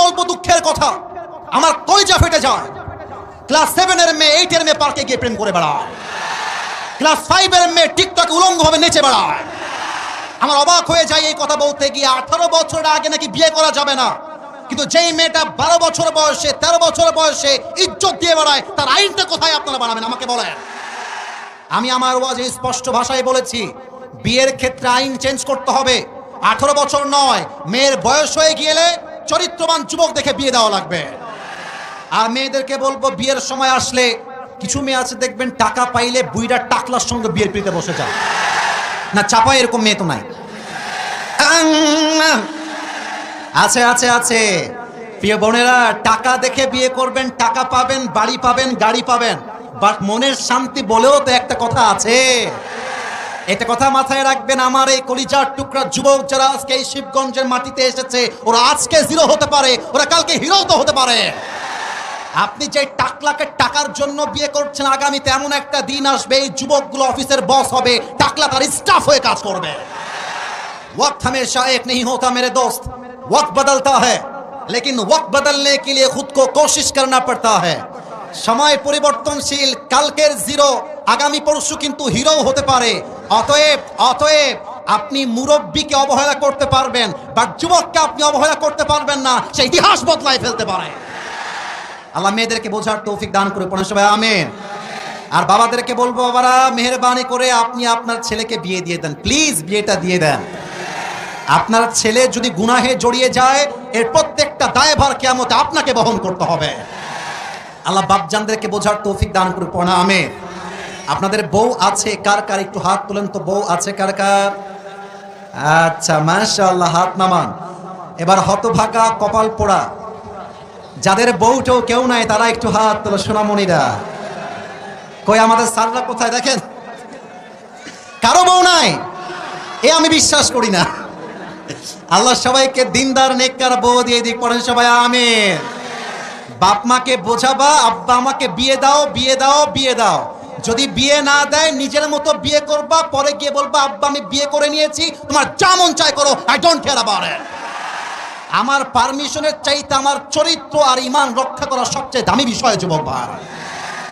বলবো দুঃখের কথা, আমার কলিজা ফেটে যায়। ক্লাস 7 এর মেয়ে 8 এর মেয়ে পার্কে গিয়ে প্রেম করে বেড়ায়, ক্লাস 5 এর মেয়ে টিকটকে উলঙ্গভাবে নেচে বেড়ায়। আমার অবাক হয়ে যায় এই কথা বলতে গিয়ে। 18 বছরের আগে নাকি বিয়ে করা যাবে না, কিন্তু যেই মেয়েটা 12 বছর বয়সে 13 বছর বয়সে ইজ্জত দিয়ে বেড়ায়, তার আইনটা কোথায় আপনারা বানাবেন আমাকে বলেন। আমি আমার ওয়াজে স্পষ্ট ভাষায় বলেছি, বিয়ের ক্ষেত্রে আইন চেঞ্জ করতে হবে। 18 বছর নয়, মেয়ের বয়স হয়ে গেলে চরিত্রবান যুবক দেখে বিয়ে দেওয়া লাগবে। আর মেয়েদেরকে বলবো, বিয়ের সময় আসলে কিছু মেয়ে আছে দেখবেন টাকা পাইলে বুইড়া টাকলার সঙ্গে বিয়ের পিড়িতে বসে যায় না, চাপায় এরকম মেয়ে তো নাই। আছে আছে আছে। প্রিয় বোনেরা, টাকা দেখে বিয়ে করবেন, টাকা পাবেন, বাড়ি পাবেন, গাড়ি পাবেন, বাট মনের শান্তি বলেও তো একটা কথা আছে। এটা কথা মাথায় রাখবেন। আমার এই কলিজার টুকরা যুবক যারা আজকে এই শিবগঞ্জের মাটিতে এসেছে, ওরা আজকে জিরো হতে পারে, ওরা কালকে হিরো তো হতে পারে। আপনি যে টাকলাকে টাকার জন্য বিয়ে করছেন, আগামীতে এমন একটা দিন আসবে এই যুবকগুলো অফিসের বস হবে, টাকলা তার স্টাফ হয়ে কাজ করবে। वक्त हमेशा एक नहीं होता मेरे दोस्त, वक्त बदलता है, लेकिन वक्त बदलने के लिए खुद को कोशिश करना पड़ता है। समय পরিবর্তনশীল, কালকের জিরো আগামী পরশু কিন্তু হিরো হতে পারে। অতএব অতএব আপনি মুরব্বীকে অবহেলা করতে পারবেন, বাট যুবককে আপনি অবহেলা করতে পারবেন না, সে ইতিহাস বদলায় ফেলতে পারে। আল্লাহ মেয়েদেরকে বোঝার তৌফিক দান করে পড়েন সবাই আমিন। আর বাবাদেরকে বলবো, বাবারা মেহেরবানি করে আপনি আপনার ছেলেকে বিয়ে দিয়ে দেন, প্লিজ বিয়েটা দিয়ে দেন। আপনার ছেলে যদি গুনাহে জড়িয়ে যায়, এর প্রত্যেকটা দায়ভার কিয়ামতে আপনাকে বহন করতে হবে। আল্লাহ বাপজানদেরকে বোঝার তৌফিক দান করে পড়া আমিন। আপনাদের বউ আছে কার কার, একটু হাত তোলেন তো। বউ আছে কার কার? আচ্ছা, মাশাআল্লাহ, হাত নামান। এবার হতভাগা কপাল পোড়া যাদের বউটাও কেউ নাই, তারা একটু হাত তোলো। সোনামণিরা কই? আমাদের স্যাররা কোথায়? দেখেন, কারো বউ নাই, এ আমি বিশ্বাস করি না। আল্লাহ সবাইকে দিনদার নেককার বউ দিয়ে দিক, পড়েন সবাই আমিন। বাপ মাকে বোঝাবা, আব্বা আমাকে বিয়ে দাও, বিয়ে দাও, বিয়ে দাও। যদি বিয়ে না দেয়, নিজের মতো বিয়ে করবা, পরে গিয়ে বলবা আব্বা আমি বিয়ে করে নিয়েছি, তোমার যা মন চাই করো, I don't care about it. আমার পারমিশনের চাইতে আমার চরিত্র আর ঈমান রক্ষা করা সবচেয়ে দামি বিষয় যুবক ভাই।